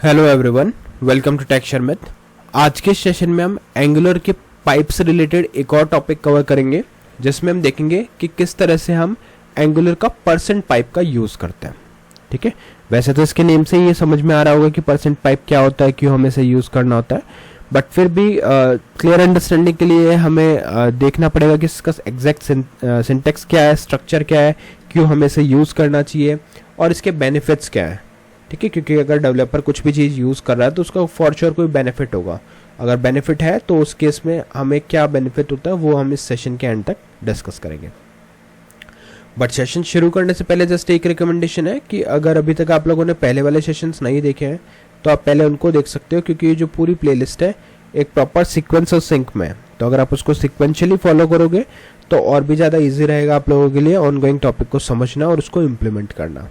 Hello everyone, welcome to tech Sharmit. आज के session में हम एंगुलर के पाइप से रिलेटेड एक और टॉपिक कवर करेंगे, जिसमें हम देखेंगे कि किस तरह से हम एंगुलर का परसेंट पाइप का यूज़ करते हैं। ठीक है, वैसे तो इसके नेम से ही ये समझ में आ रहा होगा कि परसेंट पाइप क्या होता है, क्यों हमें इसे यूज़ करना होता है, बट फिर भी क्लियर अंडरस्टैंडिंग के लिए हमें देखना पड़ेगा कि इसका एग्जैक्ट सिंटेक्स क्या है, स्ट्रक्चर क्या है, क्यों हमें इसे यूज़ करना चाहिए और इसके बेनिफिट्स क्या है। ठीक है, क्योंकि अगर डेवलपर कुछ भी चीज़ यूज़ कर रहा है तो उसका फॉर श्योर कोई बेनिफिट होगा। अगर बेनिफिट है तो उस केस में हमें क्या बेनिफिट होता है वो हम इस सेशन के एंड तक डिस्कस करेंगे। बट सेशन शुरू करने से पहले जस्ट एक रिकमेंडेशन है कि अगर अभी तक आप लोगों ने पहले वाले सेशंस नहीं देखे हैं तो आप पहले उनको देख सकते हो, क्योंकि ये जो पूरी प्लेलिस्ट है एक प्रॉपर सीक्वेंस और सिंक में है। तो अगर आप उसको सिक्वेंशियली फॉलो करोगे तो और भी ज़्यादा ईजी रहेगा आप लोगों के लिए ऑनगोइंग टॉपिक को समझना और उसको इम्प्लीमेंट करना।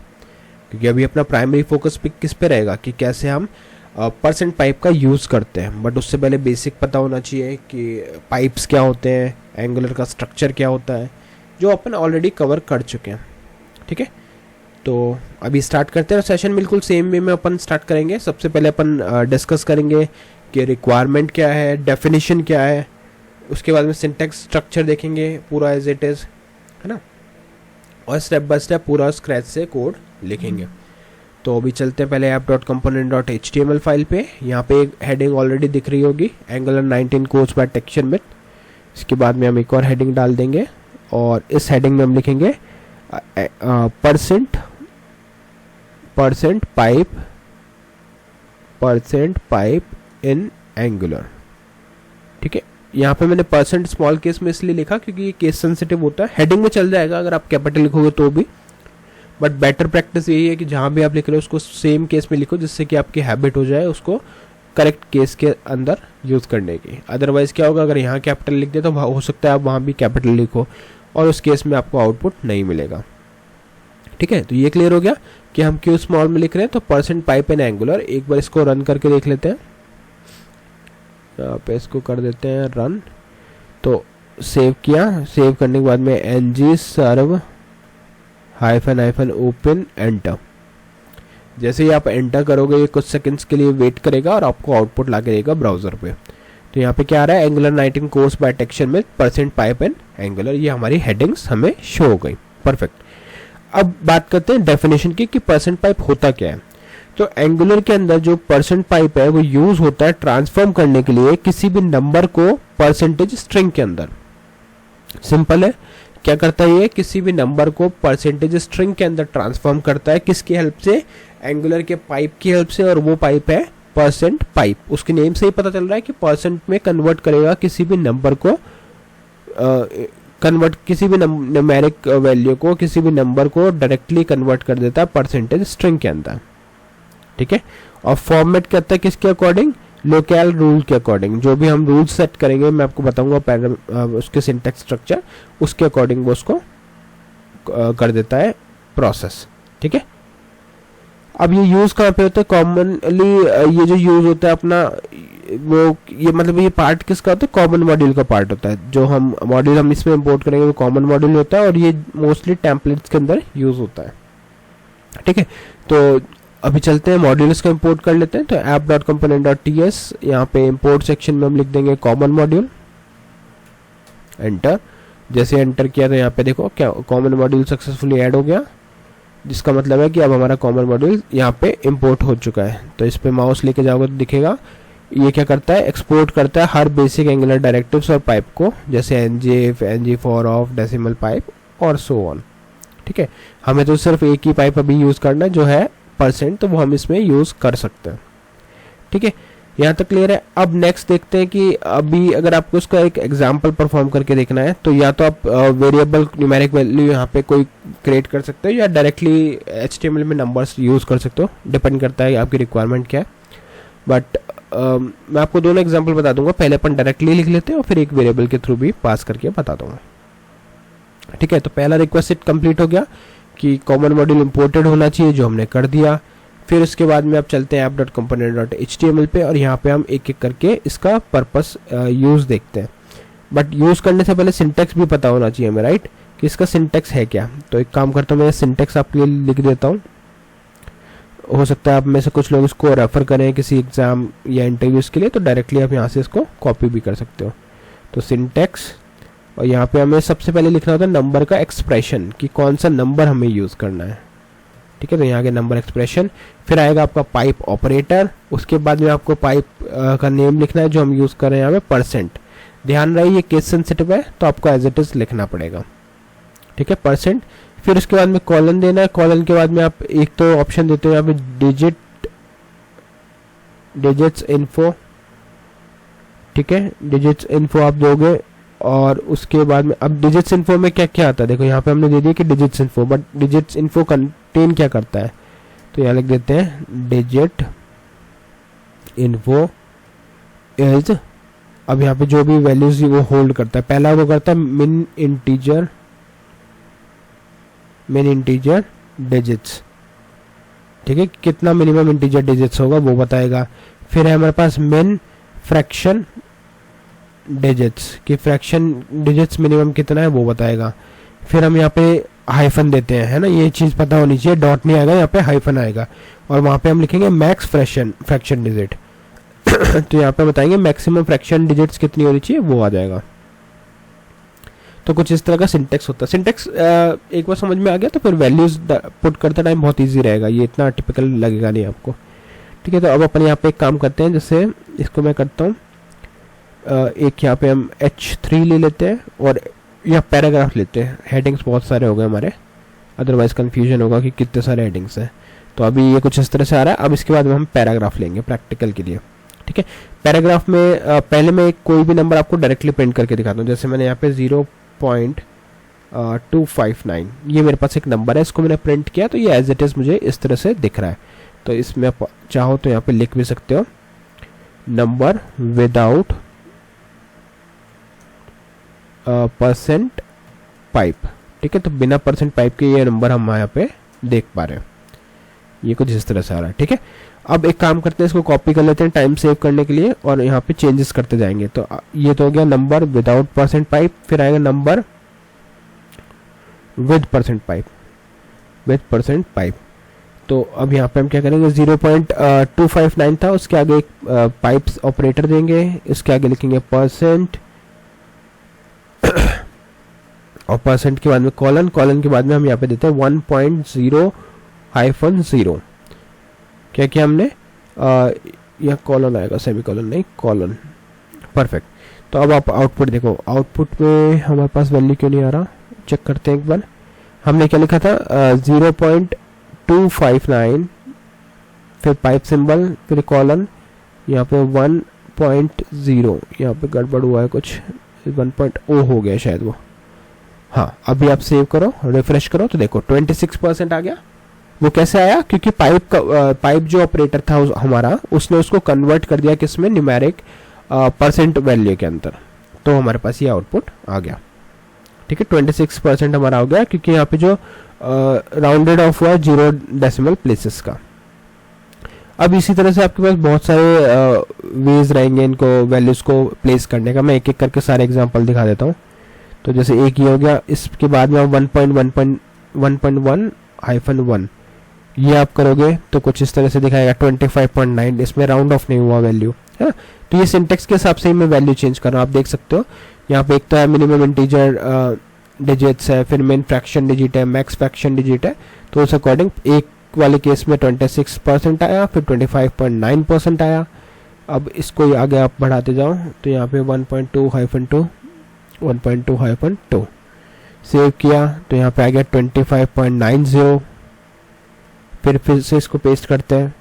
क्योंकि अभी अपना प्राइमरी फोकस किस पे रहेगा कि कैसे हम परसेंट पाइप का यूज़ करते हैं। बट उससे पहले बेसिक पता होना चाहिए कि पाइप्स क्या होते हैं, एंगुलर का स्ट्रक्चर क्या होता है, जो अपन ऑलरेडी कवर कर चुके हैं। ठीक है, तो अभी स्टार्ट करते हैं। सेशन बिल्कुल सेम वे में अपन स्टार्ट करेंगे। सबसे पहले अपन डिस्कस करेंगे कि रिक्वायरमेंट क्या है, डेफिनेशन क्या है, उसके बाद में सिंटैक्स स्ट्रक्चर देखेंगे पूरा एज इट इज़, है ना, और स्टेप बाय स्टेप पूरा स्क्रैच से कोड लिखेंगे। तो अभी चलते हैं पहले app.component.html फाइल पे। यहाँ पे एक हेडिंग ऑलरेडी दिख रही होगी, angular 19 course by tech Sharmit. इसके बाद में हम एक और हेडिंग डाल देंगे और इस हेडिंग में हम लिखेंगे परसेंट पाइप इन एंगुलर। ठीक है, यहाँ पे मैंने परसेंट स्मॉल केस में इसलिए लिखा क्योंकि ये केस सेंसिटिव होता है। हेडिंग में चल जाएगा अगर आप कैपिटल लिखोगे तो भी, बट बेटर प्रैक्टिस यही है कि जहाँ भी आप लिख रहे हो उसको सेम केस में लिखो, जिससे कि आपकी हैबिट हो जाए उसको करेक्ट केस के अंदर यूज़ करने की। अदरवाइज क्या होगा, अगर यहाँ कैपिटल लिख दे तो हो सकता है आप वहाँ भी कैपिटल लिखो और उस केस में आपको आउटपुट नहीं मिलेगा। ठीक है, तो ये क्लियर हो गया कि हम क्यों स्मॉल में लिख रहे हैं। तो परसेंट पाइप इन एंगुलर, एक बार इसको रन करके देख लेते हैं। यहाँ पे इसको कर देते हैं रन। तो सेव किया, सेव करने के बाद में ng सर्व हाइफन ओपन एंटर। जैसे ही आप एंटर करोगे ये कुछ सेकंड्स के लिए वेट करेगा और आपको आउटपुट ला के देगा ब्राउजर पे। तो यहाँ पे क्या आ रहा है, Angular 19 course by tech Sharmit percent pipe and Angular. ये हमारी हेडिंग्स हमें शो हो गई। परफेक्ट। अब बात करते हैं डेफिनेशन की कि परसेंट पाइप होता क्या है। तो एंगुलर के अंदर जो परसेंट पाइप है वो यूज होता है ट्रांसफॉर्म करने के लिए किसी भी नंबर को परसेंटेज स्ट्रिंग के अंदर। सिंपल है, क्या करता है ये, किसी भी नंबर को परसेंटेज स्ट्रिंग के अंदर ट्रांसफॉर्म करता है। किसकी हेल्प से, एंगुलर के पाइप की हेल्प से, और वो पाइप है परसेंट पाइप। उसके नेम से ही पता चल रहा है कि परसेंट में कन्वर्ट करेगा किसी भी नंबर को, किसी भी न्यूमेरिक वैल्यू को, किसी भी नंबर को डायरेक्टली कन्वर्ट कर देता है परसेंटेज स्ट्रिंग के अंदर। ठीक है, और फॉर्मेट करता है किसके अकॉर्डिंग, लोकल रूल के अकॉर्डिंग। जो भी हम रूल सेट करेंगे मैं आपको बताऊंगा उसके सिंटैक्स स्ट्रक्चर, उसके अकॉर्डिंग वो उसको कर देता है प्रोसेस। ठीक है, अब ये यूज कहाँ पे होता है, कॉमनली ये जो यूज होता है अपना वो, ये मतलब ये पार्ट किसका होता है, कॉमन मॉड्यूल का पार्ट होता है। जो हम मॉड्यूल हम इसमें इंपोर्ट करेंगे वो कॉमन मॉड्यूल होता है और ये मोस्टली टेम्पलेट्स के अंदर यूज होता है। ठीक है, तो अभी चलते हैं मॉड्यूल्स को इंपोर्ट कर लेते हैं। तो app.component.ts, यहाँ पे इंपोर्ट सेक्शन में हम लिख देंगे कॉमन मॉड्यूल, एंटर। जैसे एंटर किया तो यहाँ पे देखो क्या कॉमन मॉड्यूल सक्सेसफुली ऐड हो गया, जिसका मतलब है कि अब हमारा कॉमन मॉड्यूल यहाँ पे इंपोर्ट हो चुका है। तो इस पे माउस लेके जाओगे तो दिखेगा ये क्या करता है, एक्सपोर्ट करता है हर बेसिक एंगुलर डायरेक्टिव्स और पाइप को, जैसे ng for of, decimal pipe और सो ऑन। ठीक है, हमें तो सिर्फ एक ही पाइप अभी यूज करना है जो है परसेंट, तो वो हम इसमें यूज कर सकते हैं। ठीक है, यहाँ तक क्लियर है। अब नेक्स्ट देखते हैं कि अभी अगर आपको इसका एक एग्जांपल परफॉर्म करके देखना है तो या तो आप वेरिएबल न्यूमेरिक वैल्यू यहाँ पे कोई क्रिएट कर सकते हो या डायरेक्टली HTML में नंबर्स यूज कर सकते हो, डिपेंड करता है आपकी रिक्वायरमेंट क्या है। बट मैं आपको दोनों एग्जाम्पल बता दूंगा। पहले अपन डायरेक्टली लिख लेते हैं और फिर एक वेरिएबल के थ्रू भी पास करके बता दूंगा। ठीक है, तो पहला रिक्वेस्ट कंप्लीट हो गया कि कॉमन मॉड्यूल इंपोर्टेड होना चाहिए, जो हमने कर दिया। फिर उसके बाद में आप चलते हैं app.component.html पे और यहाँ पे हम एक एक करके इसका पर्पस यूज देखते हैं। बट यूज करने से पहले सिंटेक्स भी पता होना चाहिए हमें, राइट, कि इसका सिंटेक्स है क्या। तो एक काम करता हूँ, मैं सिंटेक्स आपके लिए लिख देता हूँ। हो सकता है आप में से कुछ लोग इसको रेफ़र करें किसी एग्ज़ाम या इंटरव्यूज़ के लिए, तो डायरेक्टली आप यहाँ से इसको कॉपी भी कर सकते हो। तो सिंटैक्स, और यहाँ पे हमें सबसे पहले लिखना होता है नंबर का एक्सप्रेशन, कि कौन सा नंबर हमें यूज़ करना है। ठीक है, तो यहाँ आगे नंबर एक्सप्रेशन, फिर आएगा आपका पाइप ऑपरेटर, उसके बाद में आपको पाइप का नेम लिखना है जो हम यूज़ कर रहे हैं यहाँ पे परसेंट। ध्यान रहे ये केस सेंसिटिव है तो आपको एज इट इज़ लिखना पड़ेगा। ठीक है, परसेंट। फिर उसके बाद में कॉलन देना है। कॉलन के बाद में आप एक तो ऑप्शन देते हो यहाँ पे डिजिट्स इन्फो। ठीक है, डिजिट्स इन्फो आप दोगे, और उसके बाद में अब डिजिट्स इन्फो में क्या क्या आता है, देखो यहाँ पे हमने दे दिया कि digits info, but digits info contain क्या करता है, तो यहाँ लिख देते हैं डिजिट इन्फो इज, अब यहाँ पे जो भी वैल्यूज वो होल्ड करता है, पहला वो करता है मिन इंटीजर डिजिट्स। ठीक है, कितना मिनिमम इंटीजर डिजिट्स होगा वो बताएगा। फिर है हमारे पास मिन फ्रैक्शन डिजिट्स, कि फ्रैक्शन डिजिट्स मिनिमम कितना है वो बताएगा। फिर हम यहाँ पे हाइफन देते हैं, है ना, ये चीज़ पता होनी चाहिए, डॉट नहीं आएगा, यहाँ पे हाइफन आएगा, और वहाँ पे हम लिखेंगे मैक्स फ्रैक्शन डिजिट तो यहाँ पे बताएंगे मैक्सिमम फ्रैक्शन डिजिट्स कितनी होनी चाहिए, वो आ जाएगा। तो कुछ इस तरह का सिंटेक्स होता है। सिंटेक्स एक बार समझ में आ गया तो फिर वैल्यूज पुट करते टाइम बहुत इजी रहेगा, ये इतना टिपिकल लगेगा नहीं आपको। ठीक है, तो अब अपन यहाँ पे एक काम करते हैं, जैसे इसको मैं करता हूँ, एक यहाँ पे हम H3 ले लेते हैं और या पैराग्राफ लेते हैं। हेडिंग्स बहुत सारे हो गए हमारे, अदरवाइज कंफ्यूजन होगा कि कितने सारे हेडिंग्स हैं। तो अभी ये कुछ इस तरह से आ रहा है। अब इसके बाद में हम पैराग्राफ लेंगे प्रैक्टिकल के लिए। ठीक है, पैराग्राफ में पहले मैं कोई भी नंबर आपको डायरेक्टली प्रिंट करके दिखाता हूँ। जैसे मैंने यहाँ पे 0.259 ये मेरे पास एक नंबर है, इसको मैंने प्रिंट किया, तो ये एज इट इज़ मुझे इस तरह से दिख रहा है। तो इसमें आप चाहो तो यहाँ पे लिख भी सकते हो नंबर विदाउट परसेंट पाइप। ठीक है, तो बिना परसेंट पाइप के ये नंबर हम यहाँ पे देख पा रहे हैं, ये कुछ इस तरह से आ रहा है। ठीक है, अब एक काम करते हैं, इसको कॉपी कर लेते हैं टाइम सेव करने के लिए, और यहाँ पे चेंजेस करते जाएंगे। तो ये तो हो गया नंबर विदाउट परसेंट पाइप, फिर आएगा नंबर विद परसेंट पाइप। तो अब यहाँ पे हम क्या करेंगे, 0.259 था, उसके आगे एक पाइप्स ऑपरेटर देंगे, इसके आगे लिखेंगे परसेंट, और परसेंट के बाद में कॉलन के बाद में हम यहाँ पे देते हैं 1.0-0। क्या किया हमने, यह कॉलन आएगा, सेमी कॉलन नहीं, कॉलन। परफेक्ट। तो अब आप आउटपुट देखो, आउटपुट में हमारे पास वैल्यू क्यों नहीं आ रहा, चेक करते हैं एक बार। हमने क्या लिखा था, 0.259, फिर पाइप सिंबल, फिर कॉलन, यहाँ पे 1.0, यहाँ पे गड़बड़ हुआ है कुछ, 1.0 हो गया शायद वो। हाँ, अभी आप सेव करो, रिफ्रेश करो, तो देखो 26% आ गया। वो कैसे आया, क्योंकि पाइप जो ऑपरेटर था हमारा, उसने उसको कन्वर्ट कर दिया किसमें, न्यूमेरिक परसेंट वैल्यू के अंदर, तो हमारे पास ये आउटपुट आ गया। ठीक है, 26% हमारा हो गया, क्योंकि यहाँ पे जो राउंडेड ऑफ हुआ 0 डेसिमल प्लेसेस का। अब इसी तरह से आपके पास बहुत सारे वेज रहेंगे इनको वैल्यूज को प्लेस करने का। मैं एक एक करके सारे एग्जांपल दिखा देता हूँ। तो जैसे एक ये हो गया, इसके बाद में आप 1.1.1 ये आप करोगे तो कुछ इस तरह से दिखाएगा 25.9, इसमें राउंड ऑफ नहीं हुआ वैल्यू है। तो ये सिंटेक्स के हिसाब से ही मैं वैल्यू चेंज कर रहा हूँ, आप देख सकते हो। यहाँ पे एक तो है मिनिमम इंटीजर डिजिट्स है, फिर मिन फ्रैक्शन डिजिट है, मैक्स फ्रैक्शन डिजिट है। तो उस अकॉर्डिंग एक वाले केस में 26% आया, फिर 25.9% आया। अब इसको आगे आप बढ़ाते जाओ तो यहाँ पे 1.2-2 सेव किया तो यहाँ पे आ गया 25.90। फिर से इसको पेस्ट करते हैं,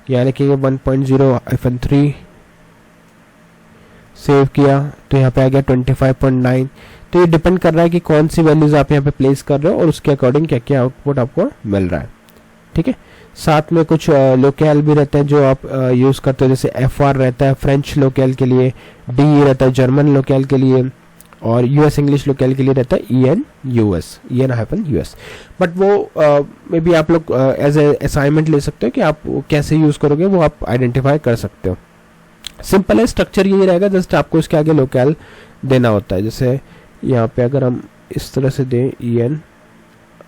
यहाँ लिखेंगे 1.0-3, सेव किया तो यहाँ पे आ गया 25.9। तो ये डिपेंड कर रहा है कि कौन सी वैल्यूज आप यहाँ पे प्लेस कर रहे हो और उसके अकॉर्डिंग क्या क्या आउटपुट आपको मिल रहा है। ठीक है, साथ में कुछ लोकल भी रहते हैं जो आप यूज़ करते हो, जैसे FR रहता है फ्रेंच लोकल के लिए, DE रहता है जर्मन लोकल के लिए, और US इंग्लिश लोकल के लिए रहता है EN-US। बट वो मे बी आप लोग एज ए असाइनमेंट ले सकते हो कि आप कैसे यूज़ करोगे, वो आप आइडेंटिफाई कर सकते हो। सिंपल है, स्ट्रक्चर यही रहेगा, जस्ट आपको इसके आगे लोकल देना होता है। जैसे यहाँ पे अगर हम इस तरह से दें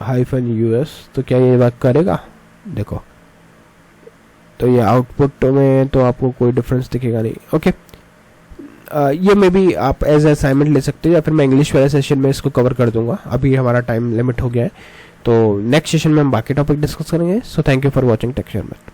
EN-US तो क्या ये वर्क करेगा, देखो तो ये आउटपुट में तो आपको कोई डिफरेंस दिखेगा नहीं। ओके, ये मे बी आप एज असाइनमेंट ले सकते हो, या फिर मैं इंग्लिश वाले सेशन में इसको कवर कर दूंगा। अभी हमारा टाइम लिमिट हो गया है, तो नेक्स्ट सेशन में हम बाकी टॉपिक डिस्कस करेंगे। So thank you for watching Tech Share math.